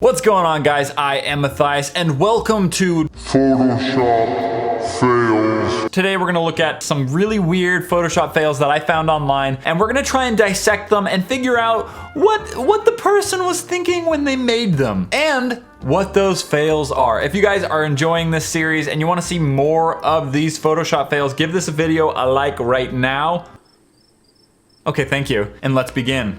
What's going on, guys? I am Matthias and welcome to Photoshop fails. Today we're gonna look at some really weird Photoshop fails that I found online, and we're gonna try and dissect them and figure out what the person was thinking when they made them and what those fails are. If you guys are enjoying this series and you wanna see more of these Photoshop fails, give this video a like right now. Okay, thank you, and let's begin.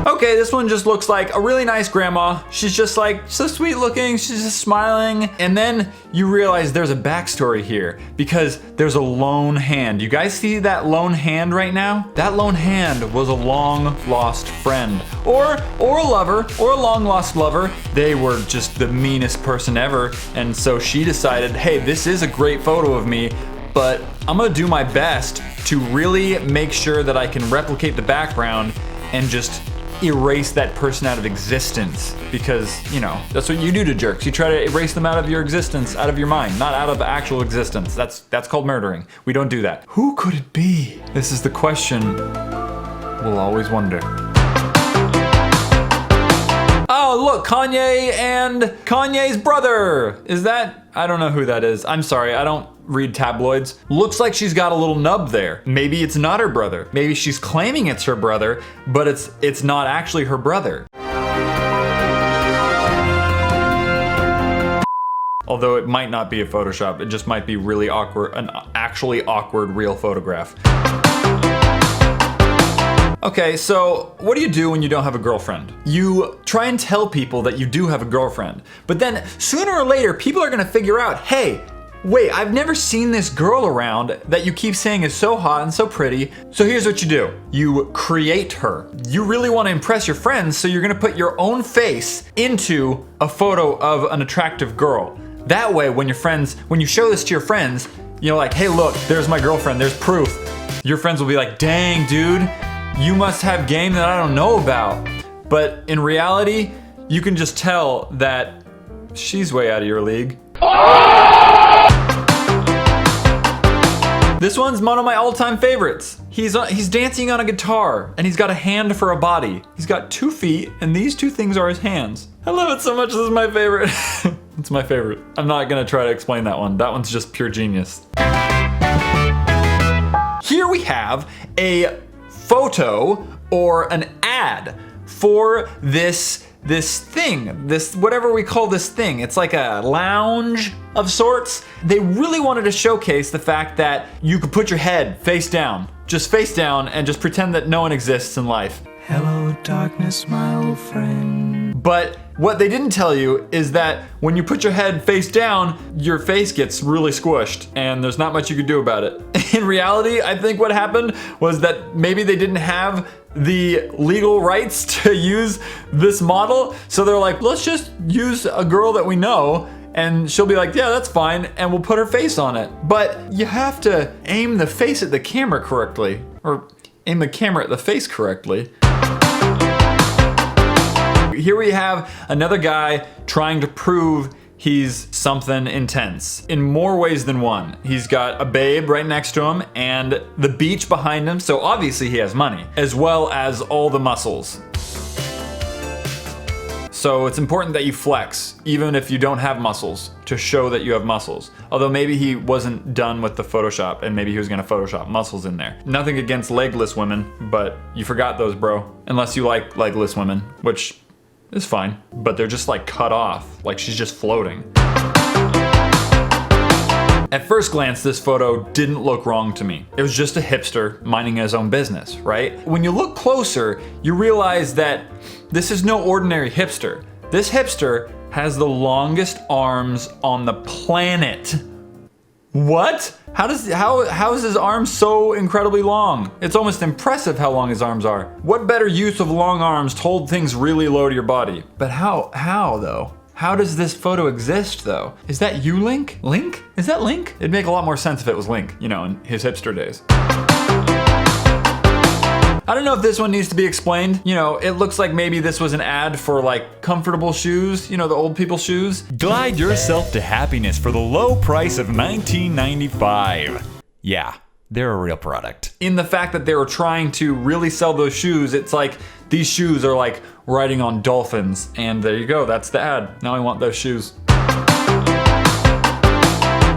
Okay, this one just looks like a really nice grandma. She's just like so sweet looking, she's just smiling. And then you realize there's a backstory here because there's a lone hand. You guys see that lone hand right now? That lone hand was a long lost friend or a lover or a long lost lover. They were just the meanest person ever. And so she decided, hey, this is a great photo of me, but I'm gonna do my best to really make sure that I can replicate the background and just erase that person out of existence, because, you know, that's what you do to jerks. You try to erase them out of your existence, out of your mind, not out of actual existence. That's called murdering. We don't do that. Who could it be? This is the question we'll always wonder. Oh, look, Kanye and Kanye's brother. Is that? I don't know who that is. I'm sorry, I don't read tabloids. Looks like she's got a little nub there. Maybe it's not her brother. Maybe she's claiming it's her brother, but it's not actually her brother. Although it might not be a Photoshop, it just might be really awkward, an actually awkward real photograph. Okay, so what do you do when you don't have a girlfriend? You try and tell people that you do have a girlfriend, but then sooner or later, people are gonna figure out, hey, wait, I've never seen this girl around that you keep saying is so hot and so pretty. So here's what you do. You create her. You really want to impress your friends, so you're gonna put your own face into a photo of an attractive girl. That way, when you show this to your friends, you're like, hey, look, there's my girlfriend, there's proof. Your friends will be like, dang, dude, you must have game that I don't know about. But in reality, you can just tell that she's way out of your league. This one's one of my all-time favorites. He's dancing on a guitar, and he's got a hand for a body. He's got 2 feet, and these 2 things are his hands. I love it so much, this is my favorite. It's my favorite. I'm not gonna try to explain that one. That one's just pure genius. Here we have a photo or an ad for this thing, this whatever we call this thing. It's like a lounge of sorts. They really wanted to showcase the fact that you could put your head face down, just face down, and just pretend that no one exists in life. Hello, darkness, my old friend. But what they didn't tell you is that when you put your head face down, your face gets really squished and there's not much you can do about it. In reality, I think what happened was that maybe they didn't have the legal rights to use this model. So they're like, let's just use a girl that we know and she'll be like, yeah, that's fine. And we'll put her face on it. But you have to aim the face at the camera correctly, or aim the camera at the face correctly. Here we have another guy trying to prove he's something intense in more ways than one. He's got a babe right next to him and the beach behind him, so obviously he has money, as well as all the muscles. So it's important that you flex, even if you don't have muscles, to show that you have muscles. Although maybe he wasn't done with the Photoshop and maybe he was gonna Photoshop muscles in there. Nothing against legless women, but you forgot those, bro. Unless you like legless women, which is fine, but they're just like cut off, like she's just floating. At first glance, this photo didn't look wrong to me. It was just a hipster minding his own business, right? When you look closer, you realize that this is no ordinary hipster. This hipster has the longest arms on the planet. What? How is his arm so incredibly long? It's almost impressive how long his arms are. What better use of long arms to hold things really low to your body? But how though? How does this photo exist though? Is that you, Link? Link? Is that Link? It'd make a lot more sense if it was Link, you know, in his hipster days. I don't know if this one needs to be explained. You know, it looks like maybe this was an ad for like comfortable shoes, you know, the old people shoes. Glide yourself to happiness for the low price of $19.95. Yeah, they're a real product. In the fact that they were trying to really sell those shoes, it's like These shoes are like riding on dolphins. And there you go, that's the ad. Now I want those shoes.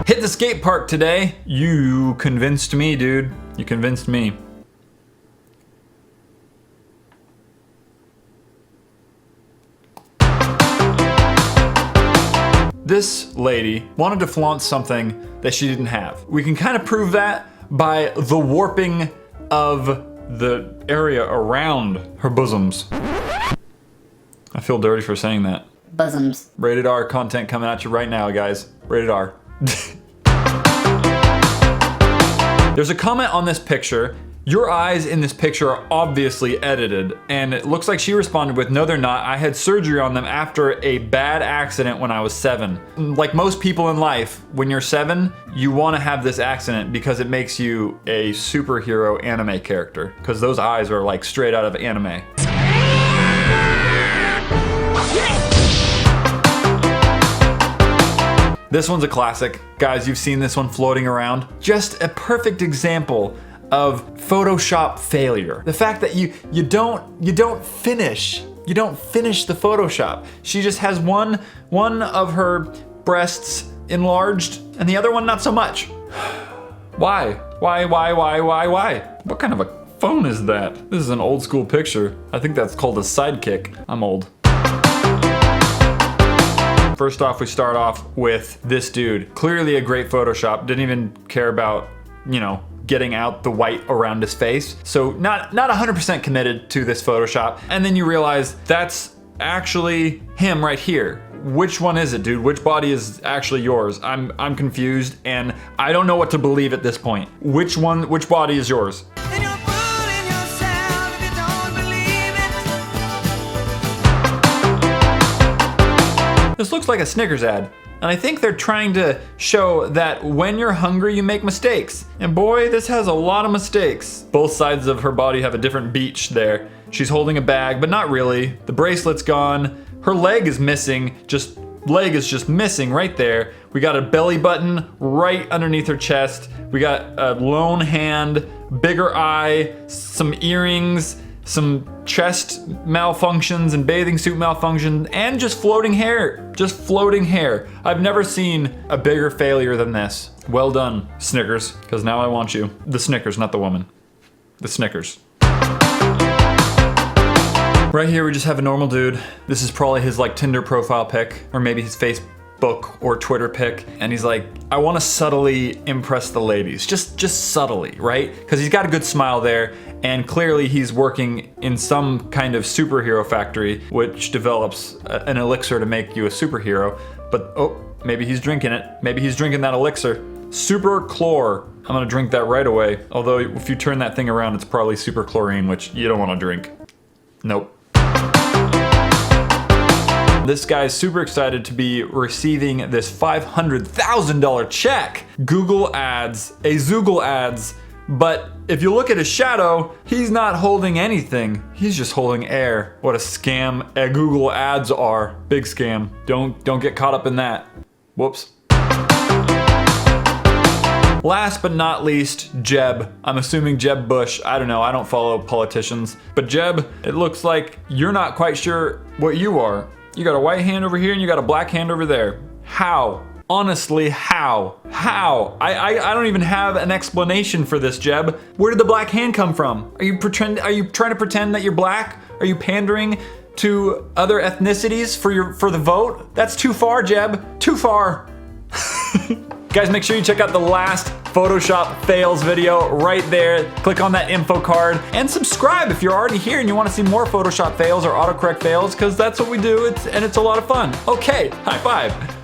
Hit the skate park today. You convinced me, dude. You convinced me. This lady wanted to flaunt something that she didn't have. We can kind of prove that by the warping of the area around her bosoms. I feel dirty for saying that. Bosoms. Rated R content coming at you right now, guys. Rated R. There's a comment on this picture. Your eyes in this picture are obviously edited, and it looks like she responded with, no, they're not. I had surgery on them after a bad accident when I was 7. Like most people in life, when you're 7, you want to have this accident because it makes you a superhero anime character, because those eyes are like straight out of anime. This one's a classic. Guys, you've seen this one floating around. Just a perfect example of Photoshop failure. The fact that you don't finish the Photoshop. She just has one of her breasts enlarged and the other one not so much. Why? Why? What kind of a phone is that? This is an old school picture. I think that's called a sidekick. I'm old. First off, we start off with this dude. Clearly a great Photoshop. Didn't even care about, you know, getting out the white around his face. So not 100% committed to this Photoshop. And then you realize that's actually him right here. Which one is it, dude? Which body is actually yours? I'm confused and I don't know what to believe at this point. Which body is yours? This looks like a Snickers ad. And I think they're trying to show that when you're hungry, you make mistakes. And boy, this has a lot of mistakes. Both sides of her body have a different beach there. She's holding a bag, but not really. The bracelet's gone. Her leg is missing. Leg is just missing right there. We got a belly button right underneath her chest. We got a lone hand, bigger eye, some earrings, some chest malfunctions and bathing suit malfunctions, and just floating hair. Just floating hair. I've never seen a bigger failure than this. Well done, Snickers, because now I want you. The Snickers, not the woman. The Snickers. Right here, we just have a normal dude. This is probably his like Tinder profile pic, or maybe his Facebook or Twitter pic, and he's like, I want to subtly impress the ladies, just subtly, right? Because he's got a good smile there, and clearly he's working in some kind of superhero factory, which develops an elixir to make you a superhero. But oh, maybe he's drinking it. Maybe he's drinking that elixir. Super chlor. I'm gonna drink that right away. Although if you turn that thing around, it's probably super chlorine, which you don't want to drink. Nope. This guy's super excited to be receiving this $500,000 check. Google ads, a Zoogle ads, but if you look at his shadow, he's not holding anything. He's just holding air. What a scam Google ads are. Big scam. Don't get caught up in that. Whoops. Last but not least, Jeb. I'm assuming Jeb Bush. I don't know, I don't follow politicians. But Jeb, it looks like you're not quite sure what you are. You got a white hand over here and you got a black hand over there. How? Honestly, how? How? I don't even have an explanation for this, Jeb. Where did the black hand come from? Are you trying to pretend that you're black? Are you pandering to other ethnicities for the vote? That's too far, Jeb. Too far. Guys, make sure you check out the last Photoshop fails video right there. Click on that info card and subscribe if you're already here and you want to see more Photoshop fails or autocorrect fails, because that's what we do, and it's a lot of fun. Okay, high five.